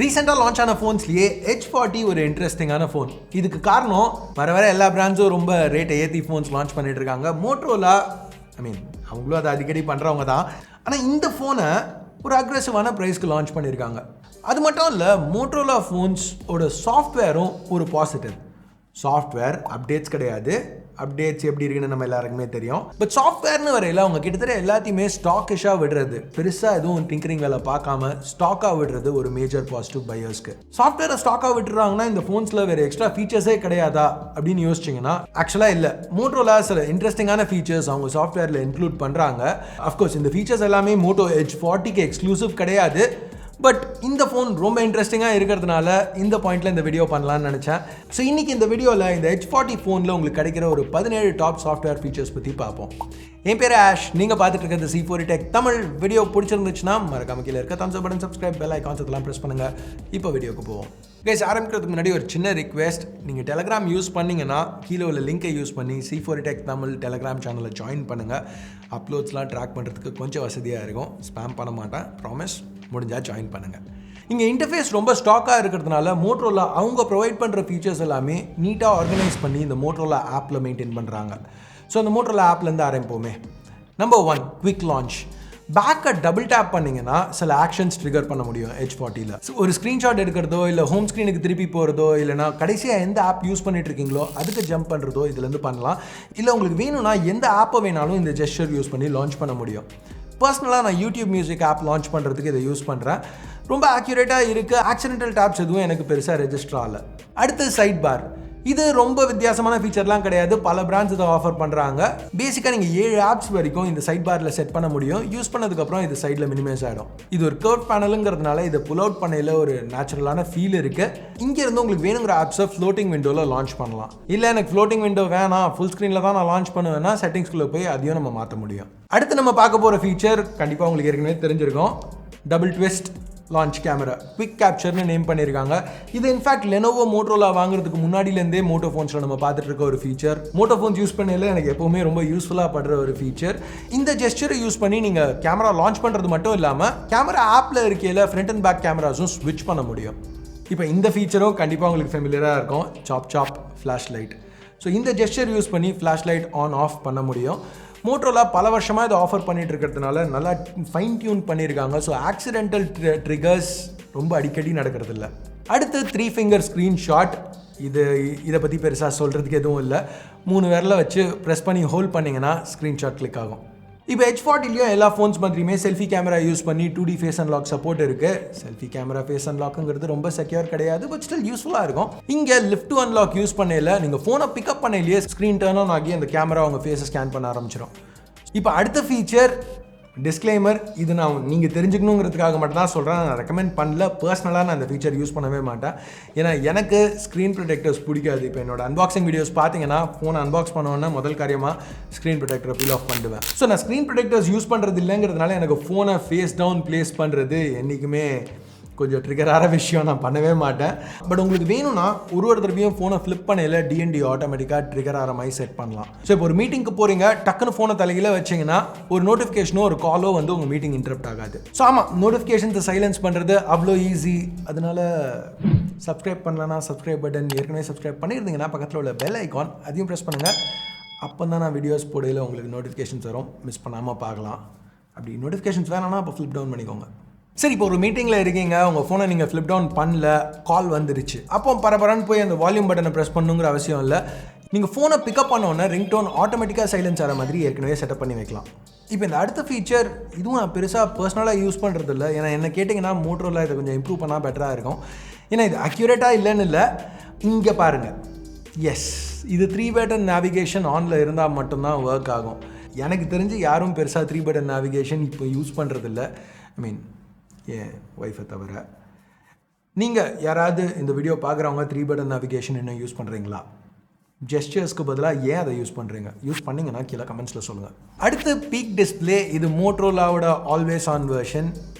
ரீசெண்டாக லான்ச் ஆன ஃபோன்ஸ்லேயே H40 ஒரு இன்ட்ரெஸ்டிங்கான ஃபோன். இதுக்கு காரணம் வர எல்லா பிராண்ட்ஸும் ரொம்ப ரேட்டை ஏற்றி ஃபோன்ஸ் லான்ச் பண்ணிட்டு இருக்காங்க. மோட்டோரோலா அவங்களும் அதை அடிக்கடி பண்ணுறவங்க தான். ஆனால் இந்த ஃபோனை ஒரு அக்ரெசிவான ப்ரைஸ்க்கு லான்ச் பண்ணியிருக்காங்க. அது மட்டும் இல்லை, மோட்டோரோலா ஃபோன்ஸோட சாஃப்ட்வேரும் ஒரு பாசிட்டிவ். சாஃப்ட்வேர் அப்டேட்ஸ் கிடையாது. அப்டேட்ஸ் எப்படி இருக்குன்னு நம்ம எல்லாருக்குமே தெரியும். பட் சாஃப்ட்வேர்னு வரையில் அவங்க கிட்டத்தட்ட எல்லாத்தையுமே ஸ்டாக்கிஷாக விடுறது, பெருசாக எதுவும் டிங்கரிங் வேலை பார்க்காம ஸ்டாக்காக விடுறது ஒரு மேஜர் பாசிட்டிவ் பையர்ஸ்க்கு. சாஃப்ட்வேரை ஸ்டாக்காக விட்டுறாங்கன்னா இந்த ஃபோன்ஸில் வேறு எக்ஸ்ட்ரா ஃபீச்சர்ஸே கிடையாதா அப்படின்னு யோசிச்சிங்கன்னா ஆக்சுவலாக இல்லை. மோட்டோரோலா சில இன்ட்ரெஸ்டிங்கான ஃபீச்சர்ஸ் அவங்க சாஃப்ட்வேரில் இன்க்ளூட் பண்ணுறாங்க. அஃப்கோர்ஸ் இந்த ஃபீச்சர்ஸ் எல்லாமே மோட்டோ எட்ஜ் 40க்கு எக்ஸ்க்ளூசிவ் கிடையாது. பட் இந்த ஃபோன் ரொம்ப இன்ட்ரெஸ்டிங்காக இருக்கிறதுனால இந்த பாயிண்டில் இந்த வீடியோ பண்ணலான்னு நினச்சேன். ஸோ இன்றைக்கி இந்த வீடியோவில் இந்த H40 ஃபோனில் உங்களுக்கு கிடைக்கிற ஒரு 17 டாப் சாஃப்ட்வேர் ஃபீச்சர்ஸ் பற்றி பார்ப்போம். என் பேர் ஆஷ், நீங்கள் பார்த்துட்டு இருக்கிறது C4 Tech தமிழ். வீடியோ பிடிச்சிருந்துச்சுன்னா மறக்காம கீழே இருக்க thumbs up button, subscribe, bell icons இதெல்லாம் ப்ரெஸ் பண்ணுங்கள். இப்போ வீடியோக்கு போவோம். கைஸ், ஆரம்பிக்கிறதுக்கு முன்னாடி ஒரு சின்ன ரிக்வெஸ்ட். நீங்கள் டெலகிராம் யூஸ் பண்ணிங்கன்னா கீழே உள்ள லிங்கை யூஸ் பண்ணி C4 Tech தமிழ் டெலகிராம் சேனலை ஜாயின் பண்ணுங்கள். அப்லோட்ஸ்லாம் ட்ராக் பண்ணுறதுக்கு கொஞ்சம் வசதியாக இருக்கும். ஸ்பேம் பண்ண மாட்டேன், ப்ராமிஸ். முடிஞ்சால் ஜாயின் பண்ணுங்கள். இங்கே இன்டர்ஃபேஸ் ரொம்ப ஸ்டாக்காக இருக்கிறதுனால மோட்டோரோலா அவங்க ப்ரொவைட் பண்ணுற ஃபீச்சர்ஸ் எல்லாமே நீட்டாக ஆர்கனைஸ் பண்ணி இந்த மோட்டோரோலா ஆப்பில் மெயின்டைன் பண்ணுறாங்க. ஸோ அந்த மோட்டோரோலா ஆப்லேருந்து ஆரம்பிப்போமே. Number 1, quick launch. பேக்கை டபுள் டேப் பண்ணிங்கன்னா சில ஆக்ஷன்ஸ் ட்ரிகர் பண்ண முடியும் H40ல். ஒரு ஸ்க்ரீன்ஷாட் எடுக்கிறதோ, இல்லை ஹோம் ஸ்க்ரீனுக்கு திருப்பி போகிறதோ, இல்லைனா கடைசியாக எந்த ஆப் யூஸ் பண்ணிட்டு இருக்கீங்களோ அதுக்கு ஜம்ப் பண்ணுறதோ இதுலேருந்து பண்ணலாம். இல்லை உங்களுக்கு வேணும்னா எந்த ஆப்பை வேணாலும் இந்த ஜெஸ்டர் யூஸ் பண்ணி லான்ச் பண்ண முடியும். பர்சனலாக நான் யூடியூப் மியூசிக் ஆப் லான்ச் பண்ணுறதுக்கு இதை யூஸ் பண்ணுறேன். ரொம்ப ஆக்யூரேட்டாக இருக்குது. ஆக்சிடென்டல் டேப்ஸ் எதுவும் எனக்கு பெருசாக ரெஜிஸ்டர் ஆகலை. அடுத்து சைட் பார். இது ரொம்ப வித்தியாசமான ஃபீச்சர்லாம் கிடையாது. பல பிராண்ட்ஸ் இதை ஆஃபர் பண்ணுறாங்க. பேசிக்காக நீங்கள் 7 ஆப்ஸ் வரைக்கும் இந்த சைட் பாரில் செட் பண்ண முடியும். யூஸ் பண்ணதுக்கப்புறம் இது சைடில் மினிமைஸ் ஆகிடும். இது ஒரு கர்வ் பேனலுங்கிறதுனால இதை புல் அவுட் பண்ணையில் ஒரு நேச்சுரலான ஃபீல் இருக்குது. இங்கேருந்து உங்களுக்கு வேணுங்கிற ஆப்ஸை ஃப்ளோட்டிங் விண்டோவில் லான்ச் பண்ணலாம். இல்லை எனக்கு ஃப்ளோட்டிங் விண்டோ வேணாம், ஃபுல் ஸ்க்ரீனில் தான் நான் லான்ச் பண்ணுவேன்னா செட்டிங்ஸ்குள்ளே போய் அதையும் நம்ம மாற்ற முடியும். அடுத்து நம்ம பார்க்க போகிற ஃபீச்சர் கண்டிப்பாக உங்களுக்கு ஏற்கனவே தெரிஞ்சிருக்கும். Double twist launch camera, quick கேப்சர்னு நேம் பண்ணியிருக்காங்க. இது இன்ஃபேக்ட் லெனோவோ மோட்டோரோலா வாங்குறதுக்கு முன்னாடியிலேருந்தே மோட்டோ ஃபோன்ஸில் நம்ம பார்த்துட்டு இருக்க ஒரு ஃபீச்சர். மோட்டோ ஃபோன்ஸ் யூஸ் பண்ணல எனக்கு எப்போவுமே ரொம்ப யூஸ்ஃபுல்லாக படுற ஒரு ஃபீச்சர். இந்த ஜெஸ்டரை யூஸ் பண்ணி நீங்கள் கேமரா லான்ச் பண்ணுறது மட்டும் இல்லாமல் கேமரா ஆப்பில் இருக்கையில் ஃப்ரண்ட் அண்ட் பேக் கேமராஸும் ஸ்விட்ச் பண்ண முடியும். இப்போ இந்த ஃபீச்சரும் கண்டிப்பாக உங்களுக்கு ஃபெமிலியராக இருக்கும். சாப் ஃப்ளாஷ் லைட். ஸோ இந்த ஜெஸ்டர் யூஸ் பண்ணி ஃப்ளாஷ் லைட் ஆன் ஆஃப் பண்ண முடியும். மோட்டோரோலா பல வருஷமாக இதை ஆஃபர் பண்ணிட்டு இருக்கிறதுனால நல்லா ஃபைன் டியூன் பண்ணியிருக்காங்க. ஸோ ஆக்சிடென்டல் ட்ரிகர்ஸ் ரொம்ப அடிக்கடி நடக்கிறதில்ல. அடுத்து 3 ஃபிங்கர் ஸ்க்ரீன்ஷாட். இதை பற்றி பெருசாக சொல்கிறதுக்கு எதுவும் இல்லை. 3 விரலை வச்சு ப்ரெஸ் பண்ணி ஹோல்ட் பண்ணிங்கன்னா ஸ்க்ரீன்ஷாட் கிளிக் ஆகும். இப்போ H40லையும் எல்லா ஃபோன்ஸ் மாதிரியுமே செல்ஃபி கேமரா யூஸ் பண்ணி 2D ஃபேஸ் அன்லாக் சப்போர்ட் இருக்குது. செல்ஃபி கேமரா ஃபேஸ் அன்லாக்குங்கிறது ரொம்ப செக்யூர் கிடையாது, பட் ஸ்டில் யூஸ்ஃபுல்லாக இருக்கும். இங்கே லிஃப்ட் டு அன்லாக் யூஸ் பண்ணல நீங்கள் ஃபோனை பிக்கப் பண்ணலையே ஸ்க்ரீன் டர்ன் ஆன் ஆகி அந்த கேமரா உங்கள் ஃபேஸை ஸ்கேன் பண்ண ஆரம்பிச்சிடும். இப்போ அடுத்த ஃபீச்சர் டிஸ்க்ளைமர். இது நான் நீங்கள் தெரிஞ்சுக்கணுங்கிறதுக்காக மட்டும் தான் சொல்கிறேன். நான் ரெக்கமெண்ட் பண்ணல. பர்சனலாக நான் அந்த ஃபீச்சர் யூஸ் பண்ணவே மாட்டேன். ஏன்னா எனக்கு ஸ்க்ரீன் ப்ரொடெக்டர்ஸ் பிடிக்காது. இப்போ என்னோட அன்பாக்சிங் வீடியோஸ் பார்த்தீங்கன்னா ஃபோனை அன்பாக்ஸ் பண்ணோன்னா முதல் காரியமாக ஸ்க்ரீன் ப்ரொடெக்டரை பீல் ஆஃப் பண்ணுவேன். ஸோ நான் ஸ்க்ரீன் ப்ரொடெக்டர்ஸ் யூஸ் பண்ணுறது இல்லைங்கிறதுனால எனக்கு ஃபோனை ஃபேஸ் டவுன் ப்ளேஸ் பண்ணுறது என்றைக்குமே கொஞ்சம் ட்ரிகரான விஷயம். நான் பண்ணவே மாட்டேன். பட் உங்களுக்கு வேணும்னா ஒரு தடவையும் ஃபோனை ஃப்ளிப் பண்ணல DND ஆட்டோமேட்டிக்காக ட்ரிகர் ஆகிற மாதிரி செட் பண்ணலாம். ஸோ இப்போ ஒரு மீட்டிங்க்கு போகிறீங்க, டக்குன்னு ஃபோனை தலையில் வச்சிங்கன்னா ஒரு நோட்டிஃபிகேஷனோ ஒரு காலோ வந்து உங்கள் மீட்டிங் இன்டரப்ட் ஆகாது. ஸோ ஆமாம், நோட்டிஃபிகேஷன்ஸை சைலன்ஸ் பண்ணுறது அவ்வளோ ஈஸி. அதனால சப்ஸ்கிரைப் பண்ணலன்னா சப்ஸ்கிரைப் பட்டன், ஏற்கனவே சப்ஸ்கிரைப் பண்ணியிருந்தீங்கன்னா பக்கத்தில் உள்ள பெல் ஐக்கான் அதையும் ப்ரெஸ் பண்ணுங்கள். அப்போ தான் நான் வீடியோஸ் போடையில் உங்களுக்கு நோட்டிஃபிகேஷன்ஸ் வரும். மிஸ் பண்ணாமல் பார்க்கலாம். அப்படி நோட்டிஃபிகேஷன்ஸ் வேணாம்னா அப்போ ஃப்ளிப் டவுன் பண்ணிக்கோங்க. சரி, இப்போ ஒரு மீட்டிங்கில் இருக்கீங்க, உங்கள் ஃபோனை நீங்கள் ஃப்ளிப் டவுன் பண்ணல, கால் வந்துருச்சு. அப்போ பரபரன்னு போய் அந்த வால்யூம் பட்டனை ப்ரெஸ் பண்ணுங்கிற அவசியம் இல்லை. நீங்கள் ஃபோனை பிக்கப் பண்ணோன்னே ரிங்டோன் ஆட்டோமேட்டிக்காக சைலன்ஸ் ஆகிற மாதிரி ஏற்கனவே செட்டப் பண்ணி வைக்கலாம். இப்போ இந்த அடுத்த ஃபீச்சர் இதுவும் நான் பெருசாக பர்சனலாக யூஸ் பண்ணுறது இல்லை. ஏன்னா என்ன கேட்டிங்கன்னா மோட்டோரோலா இதை கொஞ்சம் இம்ப்ரூவ் பண்ணால் பெட்டராக இருக்கும். ஏன்னா இது அக்யூரேட்டாக இல்லைன்னு இல்லை. இங்கே பாருங்கள், எஸ், இது 3 பட்டன் நேவிகேஷன் ஆனில் இருந்தால் மட்டும்தான் ஒர்க் ஆகும். எனக்கு தெரிஞ்சு யாரும் பெருசாக 3 பட்டன் நேவிகேஷன் இப்போ யூஸ் பண்ணுறதில்ல. ஏன் ஒய்ஃபை தவிர. நீங்கள் யாராவது இந்த வீடியோ பார்க்குறவங்க 3 பட்டன் நேவிகேஷன் இன்னும் யூஸ் பண்ணுறீங்களா? ஜெஸ்டர்ஸ்க்கு பதிலாக ஏன் அதை யூஸ் பண்ணுறீங்க? யூஸ் பண்ணிங்கன்னா கீழே கமெண்ட்ஸில் சொல்லுங்கள். அடுத்து பீக் டிஸ்பிளே. இது மோட்டோரோலாவோட ஆல்வேஸ் ஆன் வெர்ஷன்.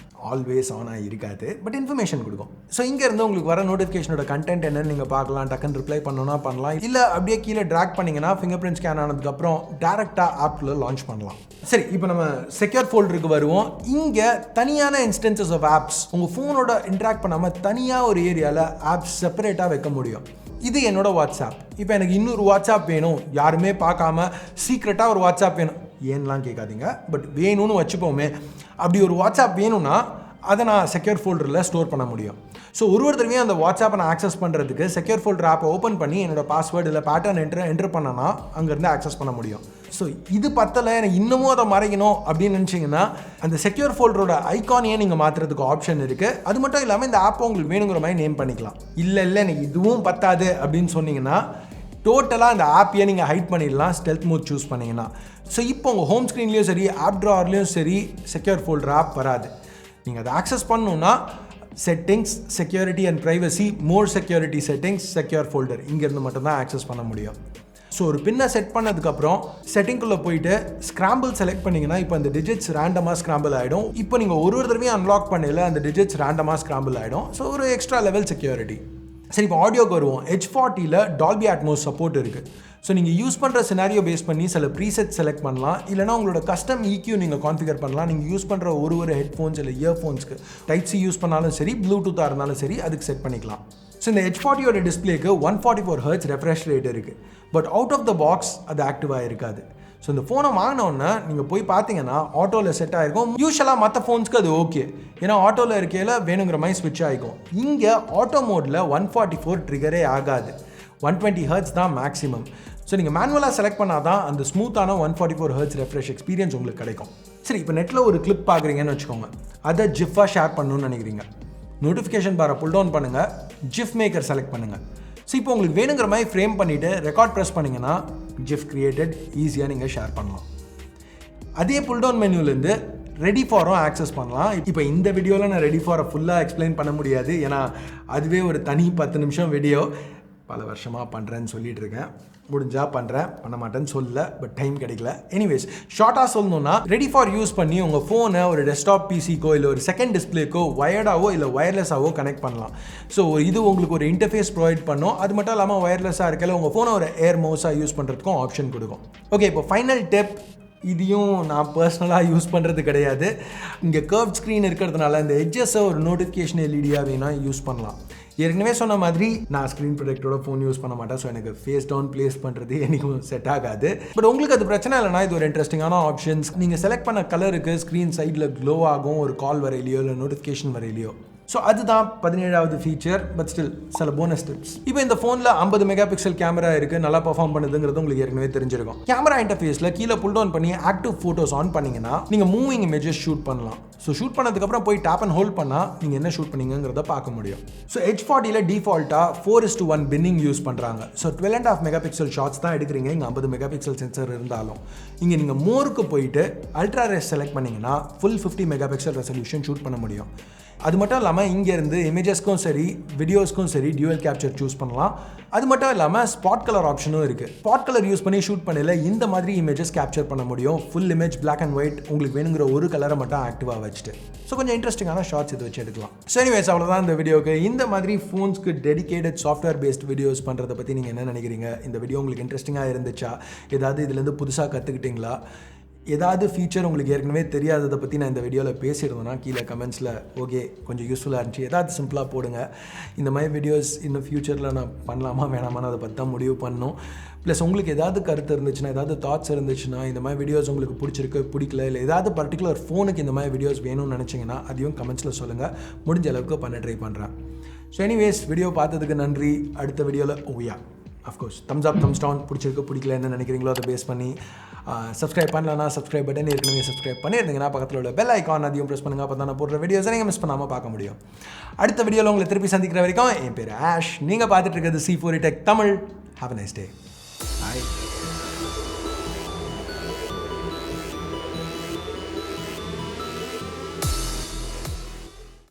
ஆல்வேஸ் ஆனாக இருக்காது, பட் இன்ஃபர்மேஷன் கொடுக்கும். ஸோ இங்கேருந்து உங்களுக்கு வர நோட்டிஃபிகேஷனோட கண்டென்ட் என்னன்னு நீங்கள் பார்க்கலாம், டக்குன்னு ரிப்ளை பண்ணணும்னா பண்ணலாம், இல்லை அப்படியே கீழே ட்ராக் பண்ணிங்கன்னா ஃபிங்கர் பிரிண்ட் ஸ்கேன் ஆனதுக்கப்புறம் டேரெக்டாக ஆப்பில் லான்ச் பண்ணலாம். சரி, இப்போ நம்ம செக்யூர் ஃபோல்டருக்கு வருவோம். இங்கே தனியான இன்ஸ்டன்சஸ் ஆஃப் ஆப்ஸ் உங்கள் ஃபோனோட இன்ட்ராக்ட் பண்ணாமல் தனியாக ஒரு ஏரியாவில் ஆப்ஸ் செப்பரேட்டாக வைக்க முடியும். இது என்னோட வாட்ஸ்அப். இப்போ எனக்கு இன்னொரு வாட்ஸ்அப் வேணும், யாருமே பார்க்காம சீக்ரெட்டாக ஒரு வாட்ஸ்அப் வேணும், ஏன்லாம் கேட்காதீங்க, பட் வேணும்னு வச்சுப்போமே. அப்படி ஒரு வாட்ஸ்அப் வேணும்னா அதை நான் செக்யூர் ஃபோல்டரில் ஸ்டோர் பண்ண முடியும். ஸோ ஒரு தடவையும் அந்த வாட்ஸ்அப்பை நான் ஆக்சஸ் பண்ணுறதுக்கு செக்யூர் ஃபோல்டர் ஆப்பை ஓப்பன் பண்ணி என்னோடய பாஸ்வேர்டு இல்லை பேட்டர்ன் என்ட்ரு பண்ணனா அங்கேருந்து ஆக்சஸ் பண்ண முடியும். ஸோ இது பத்தலை, எனக்கு இன்னமும் அதை மறைக்கணும் அப்படின்னு நினச்சிங்கன்னா அந்த செக்யூர் ஃபோல்டரோட ஐக்கானையே நீங்கள் மாற்றுறதுக்கு ஆப்ஷன் இருக்குது. அது மட்டும் இல்லாமல் இந்த ஆப்பை உங்களுக்கு வேணுங்கிற மாதிரி நேம் பண்ணிக்கலாம். இல்லை எனக்கு இதுவும் பத்தாது அப்படின்னு சொன்னீங்கன்னா டோட்டலாக அந்த ஆப்பையே நீங்கள் ஹைட் பண்ணிடலாம், ஸ்டெல்த் மோட் சூஸ் பண்ணிங்கன்னா. ஸோ இப்போ உங்கள் ஹோம் ஸ்க்ரீன்லேயும் சரி, ஆப் ட்ராவர்லேயும் சரி செக்யூர் ஃபோல்டர் ஆப் வராது. நீங்கள் அதை ஆக்சஸ் பண்ணணுன்னா settings, security and privacy, more security settings, secure folder, இங்கேருந்து மட்டும்தான் ஆக்சஸ் பண்ண முடியும். ஸோ ஒரு பின்னை செட் பண்ணதுக்கப்புறம் செட்டிங்குள்ளே போயிட்டு ஸ்க்ராம்பிள் செலக்ட் பண்ணிங்கன்னா இப்போ அந்த டிஜிட்ஸ் ரேண்டமாக ஸ்க்ராம்பிள் ஆகிடும். இப்போ நீங்கள் ஒரு தடவையும் அன்லாக் பண்ணல அந்த டிஜிட்ஸ் ரேண்டமாக ஸ்க்ராம்பிள் ஆகிடும். ஸோ ஒரு எக்ஸ்ட்ரா லெவல் செக்யூரிட்டி. சரி, இப்போ ஆடியோக்கு வருவோம். Edge 40ல் Dolby Atmos சப்போர்ட் இருக்குது. ஸோ நீங்கள் யூஸ் பண்ணுற சினாரியோ பேஸ் பண்ணி சில ப்ரீசெட் செலக்ட் பண்ணலாம், இல்லைனா உங்களோட கஸ்டம் EQ நீங்கள் கான்ஃபிகர் பண்ணலாம். நீங்கள் யூஸ் பண்ணுற ஒரு ஹெட்ஃபோன்ஸ் இல்லை இயர்ஃபோன்ஸ்க்கு டைப் C யூஸ் பண்ணாலும் சரி, ப்ளூடூத்தாக இருந்தாலும் சரி, அதுக்கு செட் பண்ணிக்கலாம். ஸோ இந்த Edge 40யோட டிஸ்பிளேக்கு 144 Hz ரெஃப்ரெஷ் ரேட் இருக்குது, but out of the box அது ஆக்டிவாக இருக்காது. ஸோ இந்த ஃபோனை வாங்கினோன்னா நீங்கள் போய் பார்த்தீங்கன்னா ஆட்டோவில் செட் ஆகிருக்கும். யூஸ்வலாக மற்ற ஃபோன்ஸ்க்கு அது ஓகே, ஏன்னா ஆட்டோவில் இருக்கையில் வேணுங்கிற மாதிரி ஸ்விட்ச் ஆகிக்கும். இங்கே ஆட்டோ மோடில் 144 ட்ரிகரே ஆகாது, 120 Hz தான் மேக்ஸிமம். ஸோ நீங்கள் மேனுவலாக செலக்ட் பண்ணால் தான் அந்த ஸ்மூத்தான 144 Hz ரெஃப்ரெஷ் எக்ஸ்பீரியன்ஸ் உங்களுக்கு கிடைக்கும். சரி, இப்போ நெட்டில் ஒரு கிளிப் பார்க்குறீங்கன்னு வச்சுக்கோங்க, அதை ஜிஃபாக ஷேர் பண்ணணும்னு நினைக்கிறீங்க. நோட்டிஃபிகேஷன் பாரை புல் டவுன் பண்ணுங்கள், GIF Maker செலக்ட் பண்ணுங்கள். ஸோ இப்போ உங்களுக்கு வேணுங்கிற மாதிரி ஃப்ரேம் பண்ணிவிட்டு ரெக்கார்ட் ப்ரெஸ் பண்ணிங்கன்னா GIF கிரியேட்டட், ஈஸியாக நீங்கள் ஷேர் பண்ணலாம். அதே புல் டவுன் மெனுலேருந்து ரெடி ஃபாரும் ஆக்சஸ் பண்ணலாம். இப்போ இந்த வீடியோவில் நான் ரெடி ஃபாரை ஃபுல்லாக எக்ஸ்பிளைன் பண்ண முடியாது, ஏன்னா அதுவே ஒரு தனி 10 நிமிஷம் வீடியோ. பல வருஷமாக பண்ணுறேன்னு சொல்லிட்டு இருக்கேன், முடிஞ்சால் பண்ணுறேன், பண்ண மாட்டேன்னு சொல்லல, பட் டைம் கிடைக்கல. எனிவேஸ், ஷார்ட்டாக சொல்லணும்னா ரெடி ஃபார் யூஸ் பண்ணி உங்கள் ஃபோனை ஒரு டெஸ்க்டாப் பிசிக்கோ இல்லை ஒரு செகண்ட் டிஸ்பிளேக்கோ வயர்டாவோ இல்லை ஒயர்லெஸ்ஸாவோ கனெக்ட் பண்ணலாம். ஸோ இது உங்களுக்கு ஒரு இன்டர்ஃபேஸ் ப்ரொவைட் பண்ணும். அது மட்டும் இல்லாமல் ஒயர்லெஸ்ஸாக இருக்கல உங்கள் ஃபோனை ஒரு ஏர் மவுஸாக யூஸ் பண்ணுறதுக்கும் ஆப்ஷன் கொடுக்கும். ஓகே, இப்போ ஃபைனல் டிப். இதையும் நான் பர்சனலாக யூஸ் பண்ணுறது கிடையாது. இங்கே கர்வ் ஸ்க்ரீன் இருக்கிறதுனால இந்த எட்ஜஸை ஒரு நோட்டிஃபிகேஷன் எல்இடியாக வேணால் யூஸ் பண்ணலாம். ஏற்கனவே சொன்ன மாதிரி நான் ஸ்க்ரீன் ப்ரொடெக்டரோட ஃபோன் யூஸ் பண்ண மாட்டேன், ஸோ எனக்கு ஃபேஸ் டவுன் ப்ளேஸ் பண்ணுறது எனக்கும் செட் ஆகாது. பட் உங்களுக்கு அது பிரச்சனை இல்லைனா இது ஒரு இன்ட்ரெஸ்டிங்கான ஆப்ஷன்ஸ். நீங்கள் செலக்ட் பண்ண கலருக்கு ஸ்க்ரீன் சைடில் க்ளோ ஆகும், ஒரு கால் வரையிலையோ இல்லை நோட்டிஃபிகேஷன் வரையிலையோ. ஸோ அதுதான் 17வது ஃபீச்சர், பட் ஸ்டில் சில போனஸ் டிப்ஸ். இப்போ இந்த ஃபோனில் 50 மெகா பிக்சல் கேமரா இருக்குது, நல்லா பர்ஃபார்ம் பண்ணுதுங்கிறது உங்களுக்கு ஏற்கனவே தெரிஞ்சிருக்கும். கேமரா இன்டர்ஃபேஸில் கீழே புல் டவுன் பண்ணி ஆக்டிவ் ஃபோட்டோஸ் ஆன் பண்ணிங்கன்னா நீங்கள் மூவிங் இமேஜஸ் ஷூட் பண்ணலாம். ஸோ ஷூட் பண்ணதுக்கப்புறம் போய் டேப் அண்ட் ஹோல்ட் பண்ணால் நீங்கள் என்ன ஷூட் பண்ணீங்கிறத பார்க்க முடியும். ஸோ Edge 40ல் டிஃபால்ட்டாக 4:1 பின்னிங் யூஸ் பண்ணுறாங்க. ஸோ 12.5 மெகா பிக்சல் ஷாட்ஸ் தான் எடுக்கிறீங்க, இங்கே 50 மெகா பிக்சல் சென்சர் இருந்தாலும். இங்கே நீங்கள் மோருக்கு போயிட்டு அல்ட்ரா ரேஸ் செலக்ட் பண்ணிங்கன்னா full 50 mega pixel resolution shoot பண்ண முடியும். அது மட்டும் இல்லாமல் இங்கேருந்து இமேஜஸ்க்கும் சரி வீடியோஸ்க்கும் சரி டியூவல் கேப்சர் சூஸ் பண்ணலாம். அது மட்டும் இல்லாமல் ஸ்பாட் கலர் ஆப்ஷனும் இருக்குது. ஸ்பாட் கலர் யூஸ் பண்ணி ஷூட் பண்ணல இந்த மாதிரி இமேஜஸ் கேப்சர் பண்ண முடியும். Full image black and white, உங்களுக்கு வேணுங்கிற ஒரு கலரை மட்டும் ஆக்டிவாக வச்சுட்டு. ஸோ கொஞ்சம் இன்ட்ரெஸ்டிங்கான ஷார்ட்ஸ் இது வச்சு எடுக்கலாம். ஸோ எனிவேஸ், அவ்வளோதான் இந்த வீடியோக்கு. இந்த மாதிரி ஃபோன்ஸ்க்கு டெடிகேட்டட் சாஃப்ட்வேர் பேஸ்ட் வீடியோஸ் பண்ணுறதை பற்றி நீங்கள் என்ன நினைக்கிறீங்க? இந்த வீடியோ உங்களுக்கு இன்ட்ரெஸ்டிங்காக இருந்துச்சா? ஏதாவது இதுலேருந்து புதுசாக கற்றுக்கிட்டீங்களா? ஏதாவது ஃபீச்சர் உங்களுக்கு ஏற்கனவே தெரியாததை பற்றி நான் இந்த வீடியோவில் பேசியிருந்தேன்னா கீழே கமெண்ட்ஸில் ஓகே கொஞ்சம் யூஸ்ஃபுல்லாக இருந்துச்சு ஏதாவது சிம்பிளாக போடுங்க. இந்த மாதிரி வீடியோஸ் இன்னும் ஃப்யூச்சரில் நான் பண்ணலாமா வேணாமான்னு அதை பற்றி தான் முடிவு பண்ணணும். ப்ளஸ் உங்களுக்கு ஏதாவது கருத்து இருந்துச்சுன்னா, ஏதாவது தாட்ஸ் இருந்துச்சுன்னா, இந்த மாதிரி வீடியோஸ் உங்களுக்கு பிடிச்சிருக்கு பிடிக்கல, இல்லை ஏதாவது பர்டிகுலர் ஃபோனுக்கு இந்த மாதிரி வீடியோஸ் வேணும்னு நினச்சிங்கன்னா அதையும் கமெண்ட்ஸில் சொல்லுங்கள். முடிஞ்ச அளவுக்கு பண்ண ட்ரை பண்ணுறேன். ஸோ எனிவேஸ், வீடியோ பார்த்ததுக்கு நன்றி. அடுத்த வீடியோவில் ஓயா of course thumbs up thumbs down, பிடிச்சிருக்கு பிடிக்கல என்ன நினைக்கிறீங்களோ அதை பேஸ் பண்ணி சப்ஸ்கிரைப் பண்ணலன்னா சப்ஸ்கிரைப் பட்டன் ஏற்கனவே சப்ஸ்கிரைப் பண்ணியிருந்தீங்கன்னா பக்கத்தில் உள்ள பெல் ஐக்கான் அதையும் ப்ரெஸ் பண்ணுங்கள். அப்போ தான் நான் போடுற வீடியோஸை நீங்கள் மிஸ் பண்ணாமல் பார்க்க முடியும். அடுத்த வீடியோவில் உங்களை திருப்பி சந்திக்கிற வரைக்கும் என் பேர் ஆஷ். நீங்கள் பார்த்துட்டு இருக்கிறது C4E Tech Tamil. Have a nice day.